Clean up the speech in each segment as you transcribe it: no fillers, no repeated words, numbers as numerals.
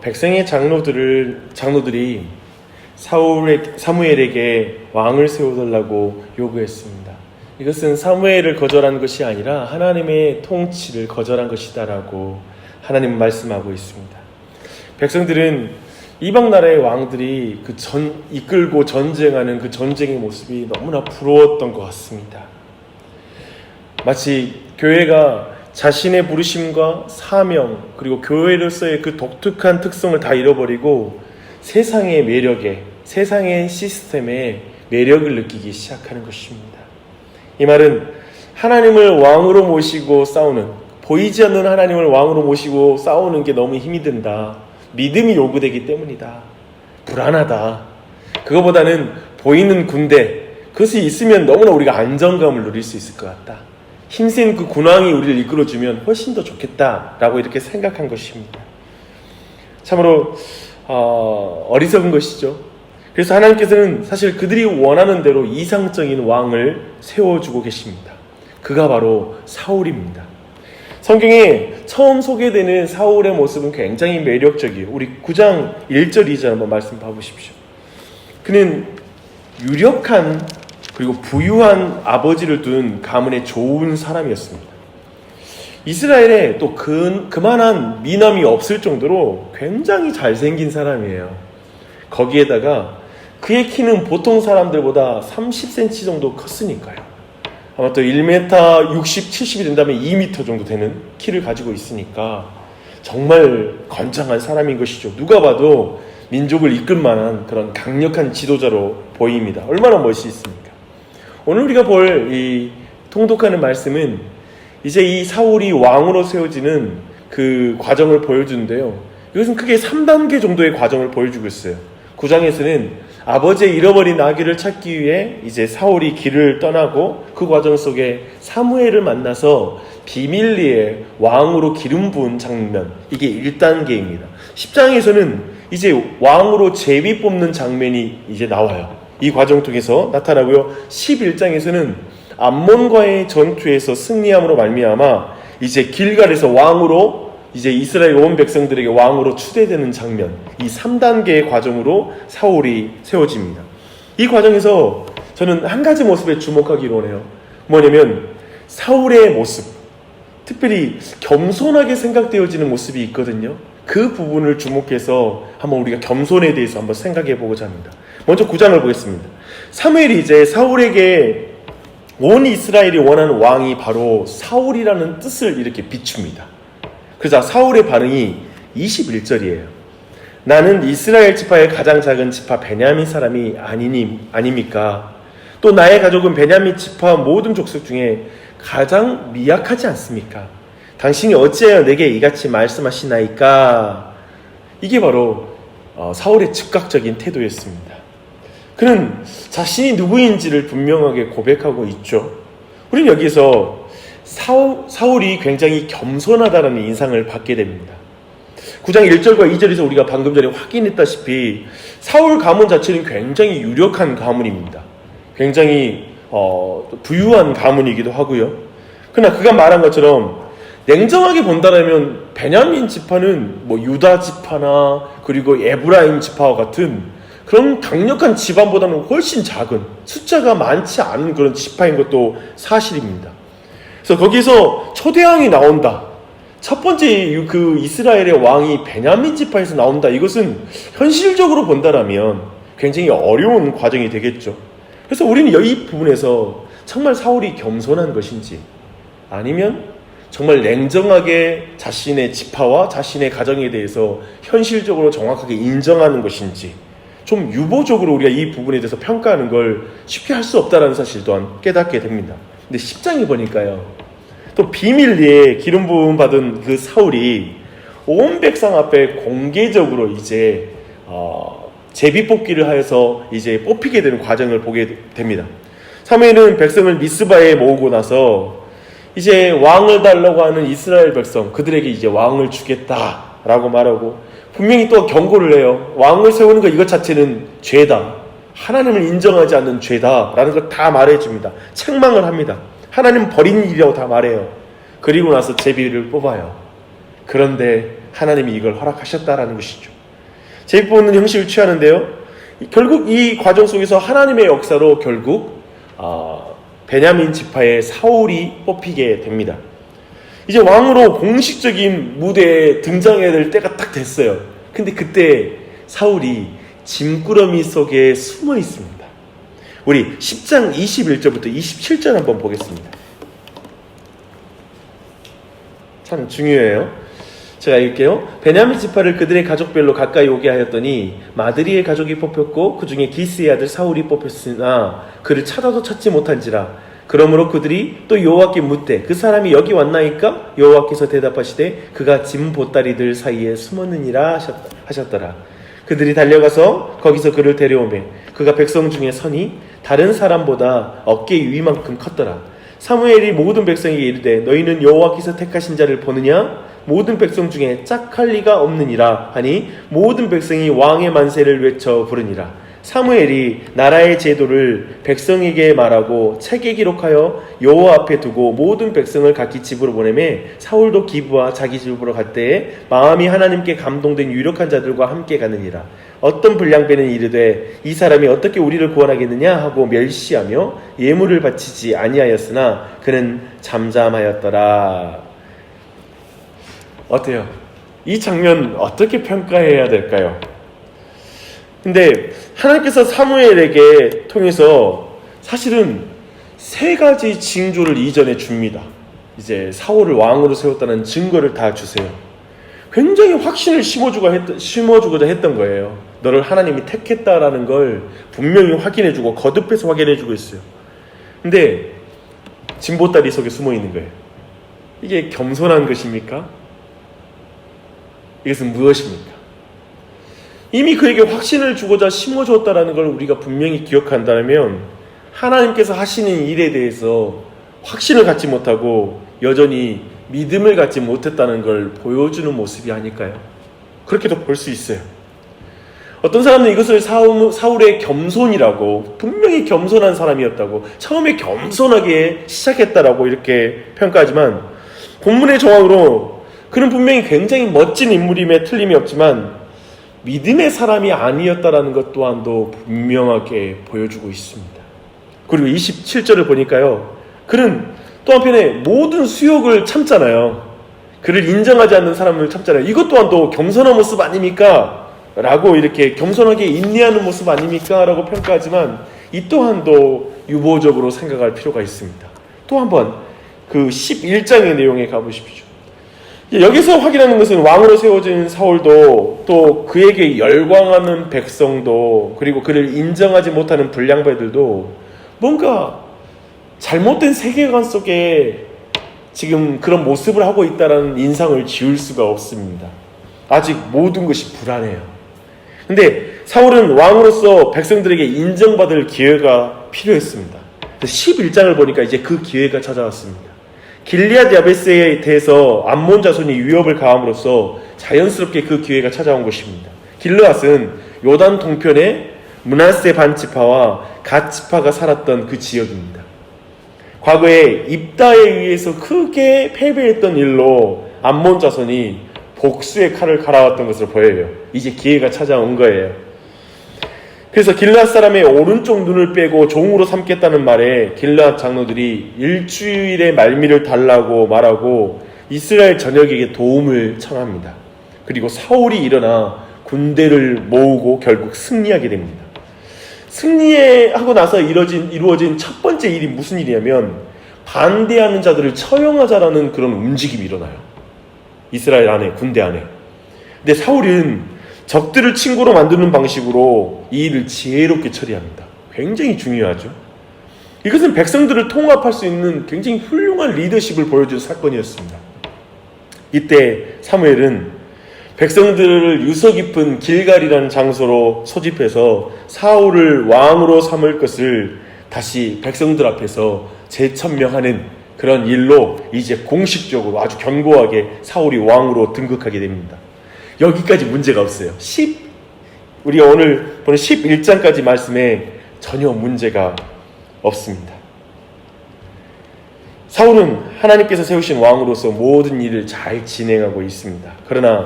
백성의 장로들이 사무엘에게 왕을 세워달라고 요구했습니다. 이것은 사무엘을 거절한 것이 아니라 하나님의 통치를 거절한 것이다라고 하나님은 말씀하고 있습니다. 백성들은 이방 나라의 왕들이 이끌고 전쟁하는 그 전쟁의 모습이 너무나 부러웠던 것 같습니다. 마치 교회가 자신의 부르심과 사명 그리고 교회로서의 그 독특한 특성을 다 잃어버리고 세상의 매력에, 세상의 시스템에 매력을 느끼기 시작하는 것입니다. 이 말은 하나님을 왕으로 모시고 싸우는, 보이지 않는 하나님을 왕으로 모시고 싸우는 게 너무 힘이 든다. 믿음이 요구되기 때문이다. 불안하다. 그거보다는 보이는 군대, 그것이 있으면 너무나 우리가 안정감을 누릴 수 있을 것 같다. 힘센 그 군왕이 우리를 이끌어주면 훨씬 더 좋겠다라고 이렇게 생각한 것입니다. 참으로 어리석은 것이죠. 그래서 하나님께서는 사실 그들이 원하는 대로 이상적인 왕을 세워주고 계십니다. 그가 바로 사울입니다. 성경에 처음 소개되는 사울의 모습은 굉장히 매력적이에요. 우리 9장 1절 2절 한번 말씀 봐보십시오. 그는 유력한 그리고 부유한 아버지를 둔 가문의 좋은 사람이었습니다. 이스라엘에 또 그만한 미남이 없을 정도로 굉장히 잘생긴 사람이에요. 거기에다가 그의 키는 보통 사람들보다 30cm 정도 컸으니까요. 아마 또 1m 60, 70이 된다면 2m 정도 되는 키를 가지고 있으니까 정말 건장한 사람인 것이죠. 누가 봐도 민족을 이끌 만한 그런 강력한 지도자로 보입니다. 얼마나 멋있습니까? 오늘 우리가 볼 이 통독하는 말씀은 이제 이 사울이 왕으로 세워지는 그 과정을 보여주는데요. 이것은 크게 3단계 정도의 과정을 보여주고 있어요. 9장에서는 아버지의 잃어버린 아기를 찾기 위해 이제 사울이 길을 떠나고 그 과정 속에 사무엘을 만나서 비밀리에 왕으로 기름 부은 장면, 이게 1단계입니다. 10장에서는 이제 왕으로 제비 뽑는 장면이 이제 나와요. 이 과정 통해서 나타나고요. 11장에서는 암몬과의 전투에서 승리함으로 말미암아 이제 길갈에서 왕으로 이제 이스라엘 온 백성들에게 왕으로 추대되는 장면, 이 3단계의 과정으로 사울이 세워집니다. 이 과정에서 저는 한 가지 모습에 주목하기로 원해요. 뭐냐면 사울의 모습, 특별히 겸손하게 생각되어지는 모습이 있거든요. 그 부분을 주목해서 한번 우리가 겸손에 대해서 한번 생각해 보고자 합니다. 먼저 9장을 보겠습니다. 사무엘이 이제 사울에게 온 이스라엘이 원하는 왕이 바로 사울이라는 뜻을 이렇게 비춥니다. 그래서 사울의 반응이 21절이에요. 나는 이스라엘 지파의 가장 작은 지파 베냐민 사람이 아닙니까? 또 나의 가족은 베냐민 지파 모든 족속 중에 가장 미약하지 않습니까? 당신이 어찌하여 내게 이같이 말씀하시나이까? 이게 바로 사울의 즉각적인 태도였습니다. 그는 자신이 누구인지를 분명하게 고백하고 있죠. 우리는 여기서 사울이 굉장히 겸손하다는 인상을 받게 됩니다. 9장 1절과 2절에서 우리가 방금 전에 확인했다시피 사울 가문 자체는 굉장히 유력한 가문입니다. 굉장히 부유한 가문이기도 하고요. 그러나 그가 말한 것처럼 냉정하게 본다면 베냐민 지파는 뭐 유다 지파나 그리고 에브라임 지파와 같은 그런 강력한 집안보다는 훨씬 작은, 숫자가 많지 않은 그런 지파인 것도 사실입니다. 그래서 거기서 초대왕이 나온다. 첫 번째 그 이스라엘의 왕이 베냐민 지파에서 나온다. 이것은 현실적으로 본다면 굉장히 어려운 과정이 되겠죠. 그래서 우리는 이 부분에서 정말 사울이 겸손한 것인지, 아니면 정말 냉정하게 자신의 지파와 자신의 가정에 대해서 현실적으로 정확하게 인정하는 것인지, 좀 유보적으로 우리가 이 부분에 대해서 평가하는 걸 쉽게 할 수 없다는 사실 또한 깨닫게 됩니다. 근데 10장에 보니까요, 또 비밀리에 기름 부음 받은 그 사울이 온 백성 앞에 공개적으로 이제 제비 뽑기를 하여서 이제 뽑히게 되는 과정을 보게 됩니다. 사무엘은 백성을 미스바에 모으고 나서 이제 왕을 달라고 하는 이스라엘 백성, 그들에게 이제 왕을 주겠다라고 말하고, 분명히 또 경고를 해요. 왕을 세우는 것 이것 자체는 죄다. 하나님을 인정하지 않는 죄다라는 걸 다 말해줍니다. 책망을 합니다. 하나님 버린 일이라고 다 말해요. 그리고 나서 제비를 뽑아요. 그런데 하나님이 이걸 허락하셨다라는 것이죠. 제비뽑는 형식을 취하는데요. 결국 이 과정 속에서 하나님의 역사로 결국 베냐민 지파의 사울이 뽑히게 됩니다. 이제 왕으로 공식적인 무대에 등장해야 될 때가 딱 됐어요. 근데 그때 사울이 짐꾸러미 속에 숨어 있습니다. 우리 10장 21절부터 27절 한번 보겠습니다. 참 중요해요. 제가 읽을게요. 베냐민 지파를 그들의 가족별로 가까이 오게 하였더니 마드리의 가족이 뽑혔고 그 중에 기스의 아들 사울이 뽑혔으나 그를 찾아도 찾지 못한지라. 그러므로 그들이 또 여호와께 묻되 그 사람이 여기 왔나이까? 여호와께서 대답하시되 그가 짐 보따리들 사이에 숨었느니라 하셨더라. 그들이 달려가서 거기서 그를 데려오매 그가 백성 중에 서니 다른 사람보다 어깨 위만큼 컸더라. 사무엘이 모든 백성에게 이르되 너희는 여호와께서 택하신 자를 보느냐? 모든 백성 중에 짝할 리가 없느니라 하니 모든 백성이 왕의 만세를 외쳐 부르니라. 사무엘이 나라의 제도를 백성에게 말하고 책에 기록하여 여호와 앞에 두고 모든 백성을 각기 집으로 보내매 사울도 기브와 자기 집으로 갈 때에 마음이 하나님께 감동된 유력한 자들과 함께 가느니라. 어떤 불량배는 이르되 이 사람이 어떻게 우리를 구원하겠느냐 하고 멸시하며 예물을 바치지 아니하였으나 그는 잠잠하였더라. 어때요? 이 장면 어떻게 평가해야 될까요? 근데 하나님께서 사무엘에게 통해서 사실은 세 가지 징조를 이전해 줍니다. 이제 사울을 왕으로 세웠다는 증거를 다 주세요. 굉장히 확신을 심어주고자 했던 거예요. 너를 하나님이 택했다라는 걸 분명히 확인해주고 거듭해서 확인해주고 있어요. 근데 진보다리 속에 숨어 있는 거예요. 이게 겸손한 것입니까? 이것은 무엇입니까? 이미 그에게 확신을 주고자 심어주었다라는 걸 우리가 분명히 기억한다면 하나님께서 하시는 일에 대해서 확신을 갖지 못하고 여전히 믿음을 갖지 못했다는 걸 보여주는 모습이 아닐까요? 그렇게도 볼 수 있어요. 어떤 사람은 이것을 사울의 겸손이라고, 분명히 겸손한 사람이었다고, 처음에 겸손하게 시작했다라고 이렇게 평가하지만 본문의 정황으로 그는 분명히 굉장히 멋진 인물임에 틀림이 없지만 믿음의 사람이 아니었다라는 것 또한도 분명하게 보여주고 있습니다. 그리고 27절을 보니까요, 그는 또 한편에 모든 수욕을 참잖아요. 그를 인정하지 않는 사람을 참잖아요. 이것 또한도 겸손한 모습 아닙니까? 라고 이렇게 겸손하게 인내하는 모습 아닙니까? 라고 평가하지만 이 또한도 유보적으로 생각할 필요가 있습니다. 또 한번 그 11장의 내용에 가보십시오. 여기서 확인하는 것은 왕으로 세워진 사울도 또 그에게 열광하는 백성도 그리고 그를 인정하지 못하는 불량배들도 뭔가 잘못된 세계관 속에 지금 그런 모습을 하고 있다는 인상을 지울 수가 없습니다. 아직 모든 것이 불안해요. 근데 사울은 왕으로서 백성들에게 인정받을 기회가 필요했습니다. 11장을 보니까 이제 그 기회가 찾아왔습니다. 길리앗 야베스에 대해서 암몬 자손이 위협을 가함으로써 자연스럽게 그 기회가 찾아온 것입니다. 길르앗은 요단 동편의 므낫세 반지파와 갓지파가 살았던 그 지역입니다. 과거에 입다에 의해서 크게 패배했던 일로 암몬 자손이 복수의 칼을 갈아왔던 것을 보여요. 이제 기회가 찾아온 거예요. 그래서 길르앗 사람의 오른쪽 눈을 빼고 종으로 삼겠다는 말에 길르앗 장로들이 일주일의 말미를 달라고 말하고 이스라엘 전역에게 도움을 청합니다. 그리고 사울이 일어나 군대를 모으고 결국 승리하게 됩니다. 승리하고 나서 이루어진 첫 번째 일이 무슨 일이냐면 반대하는 자들을 처형하자라는 그런 움직임이 일어나요. 이스라엘 안에, 군대 안에. 근데 사울은 적들을 친구로 만드는 방식으로 이 일을 지혜롭게 처리합니다. 굉장히 중요하죠. 이것은 백성들을 통합할 수 있는 굉장히 훌륭한 리더십을 보여준 사건이었습니다. 이때 사무엘은 백성들을 유서 깊은 길갈이라는 장소로 소집해서 사울을 왕으로 삼을 것을 다시 백성들 앞에서 재천명하는 그런 일로 이제 공식적으로 아주 견고하게 사울이 왕으로 등극하게 됩니다. 여기까지 문제가 없어요. 우리가 오늘 보는 11장까지 말씀에 전혀 문제가 없습니다. 사울은 하나님께서 세우신 왕으로서 모든 일을 잘 진행하고 있습니다. 그러나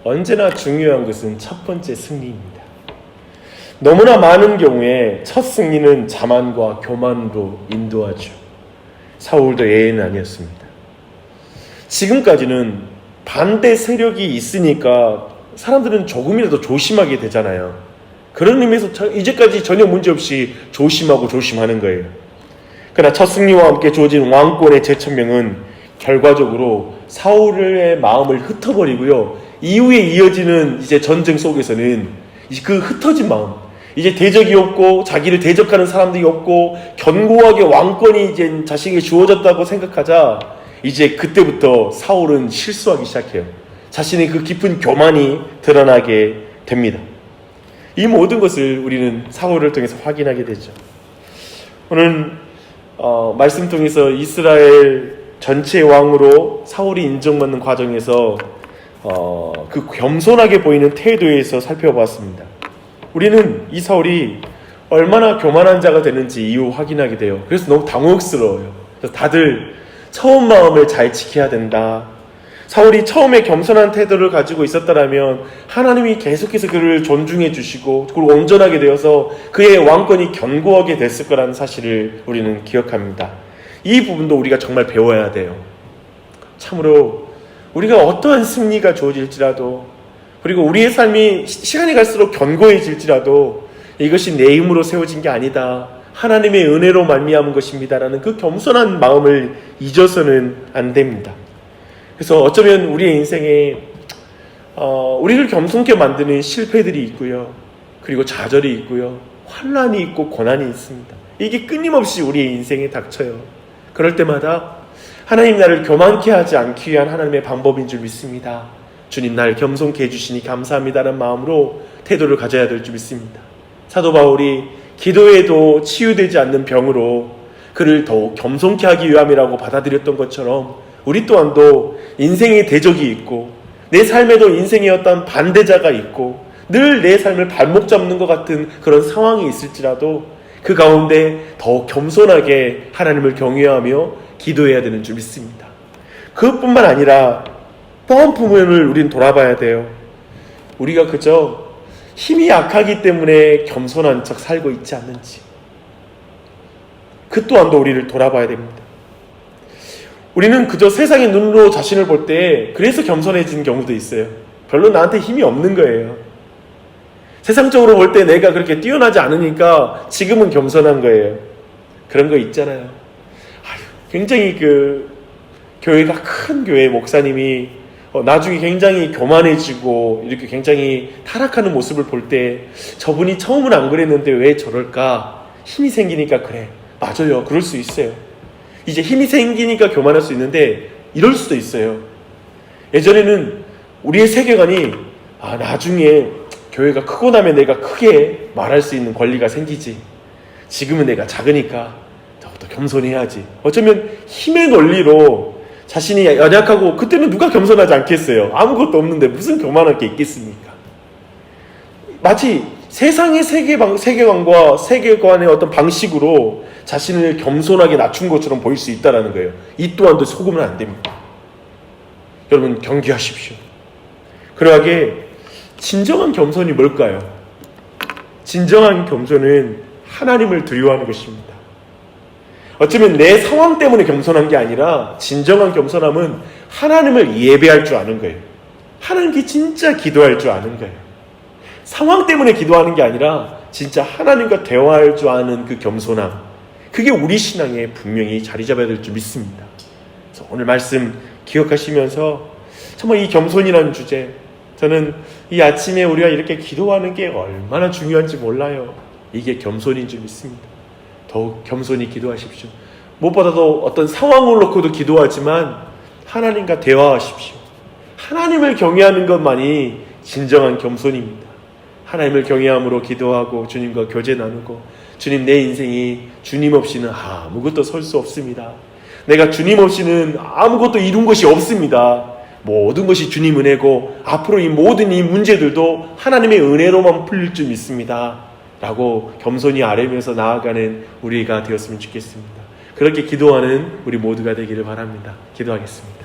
언제나 중요한 것은 첫 번째 승리입니다. 너무나 많은 경우에 첫 승리는 자만과 교만으로 인도하죠. 사울도 예외는 아니었습니다. 지금까지는 반대 세력이 있으니까 사람들은 조금이라도 조심하게 되잖아요. 그런 의미에서 이제까지 전혀 문제없이 조심하는 거예요. 그러나 첫 승리와 함께 주어진 왕권의 재천명은 결과적으로 사울의 마음을 흩어버리고요. 이후에 이어지는 이제 전쟁 속에서는 그 흩어진 마음, 이제 대적이 없고 자기를 대적하는 사람들이 없고 견고하게 왕권이 이제 자신에게 주어졌다고 생각하자 이제 그때부터 사울은 실수하기 시작해요. 자신의 그 깊은 교만이 드러나게 됩니다. 이 모든 것을 우리는 사울을 통해서 확인하게 되죠. 오늘 말씀 통해서 이스라엘 전체 왕으로 사울이 인정받는 과정에서 그 겸손하게 보이는 태도에서 살펴봤습니다. 우리는 이 사울이 얼마나 교만한 자가 되는지 이후 확인하게 돼요. 그래서 너무 당혹스러워요. 그래서 다들 처음 마음을 잘 지켜야 된다. 사울이 처음에 겸손한 태도를 가지고 있었다면 하나님이 계속해서 그를 존중해 주시고 그리고 온전하게 되어서 그의 왕권이 견고하게 됐을 거라는 사실을 우리는 기억합니다. 이 부분도 우리가 정말 배워야 돼요. 참으로 우리가 어떠한 승리가 주어질지라도 그리고 우리의 삶이 시간이 갈수록 견고해질지라도 이것이 내 힘으로 세워진 게 아니다. 하나님의 은혜로 말미암은 것입니다라는 그 겸손한 마음을 잊어서는 안 됩니다. 그래서 어쩌면 우리의 인생에 우리를 겸손케 만드는 실패들이 있고요. 그리고 좌절이 있고요. 환난이 있고 고난이 있습니다. 이게 끊임없이 우리의 인생에 닥쳐요. 그럴 때마다 하나님 나를 교만케 하지 않기 위한 하나님의 방법인 줄 믿습니다. 주님 날 겸손케 해주시니 감사합니다라는 마음으로 태도를 가져야 될 줄 믿습니다. 사도 바울이 기도에도 치유되지 않는 병으로 그를 더욱 겸손케 하기 위함이라고 받아들였던 것처럼 우리 또한도 인생의 대적이 있고 내 삶에도 인생의 어떤 반대자가 있고 늘 내 삶을 발목 잡는 것 같은 그런 상황이 있을지라도 그 가운데 더욱 겸손하게 하나님을 경외하며 기도해야 되는 줄 믿습니다. 그것뿐만 아니라 또 한 부분을 우린 돌아봐야 돼요. 우리가 그저 힘이 약하기 때문에 겸손한 척 살고 있지 않는지 그 또한도 우리를 돌아봐야 됩니다. 우리는 그저 세상의 눈으로 자신을 볼 때 그래서 겸손해지는 경우도 있어요. 별로 나한테 힘이 없는 거예요. 세상적으로 볼 때 내가 그렇게 뛰어나지 않으니까 지금은 겸손한 거예요. 그런 거 있잖아요. 굉장히 교회가 큰 교회 목사님이 나중에 굉장히 교만해지고 이렇게 굉장히 타락하는 모습을 볼 때 저분이 처음은 안 그랬는데 왜 저럴까? 힘이 생기니까 그래. 맞아요. 그럴 수 있어요. 이제 힘이 생기니까 교만할 수 있는데 이럴 수도 있어요. 예전에는 우리의 세계관이 나중에 교회가 크고 나면 내가 크게 말할 수 있는 권리가 생기지. 지금은 내가 작으니까 더 겸손해야지. 어쩌면 힘의 논리로 자신이 연약하고 그때는 누가 겸손하지 않겠어요. 아무것도 없는데 무슨 교만할 게 있겠습니까? 마치 세상의 세계관과 세계관의 어떤 방식으로 자신을 겸손하게 낮춘 것처럼 보일 수 있다는 거예요. 이 또한도 속으면 안 됩니다. 여러분 경계하십시오. 그러하게 진정한 겸손이 뭘까요? 진정한 겸손은 하나님을 두려워하는 것입니다. 어쩌면 내 상황 때문에 겸손한 게 아니라 진정한 겸손함은 하나님을 예배할 줄 아는 거예요. 하나님께 진짜 기도할 줄 아는 거예요. 상황 때문에 기도하는 게 아니라 진짜 하나님과 대화할 줄 아는 그 겸손함, 그게 우리 신앙에 분명히 자리 잡아야 될 줄 믿습니다. 그래서 오늘 말씀 기억하시면서 정말 이 겸손이라는 주제, 저는 이 아침에 우리가 이렇게 기도하는 게 얼마나 중요한지 몰라요. 이게 겸손인 줄 믿습니다. 더욱 겸손히 기도하십시오. 무엇보다도 어떤 상황을 놓고도 기도하지만 하나님과 대화하십시오. 하나님을 경외하는 것만이 진정한 겸손입니다. 하나님을 경외함으로 기도하고 주님과 교제 나누고 주님 내 인생이 주님 없이는 아무것도 설 수 없습니다. 내가 주님 없이는 아무것도 이룬 것이 없습니다. 모든 것이 주님 은혜고 앞으로 이 모든 이 문제들도 하나님의 은혜로만 풀릴 줄 믿습니다. 라고 겸손히 아뢰면서 나아가는 우리가 되었으면 좋겠습니다. 그렇게 기도하는 우리 모두가 되기를 바랍니다. 기도하겠습니다.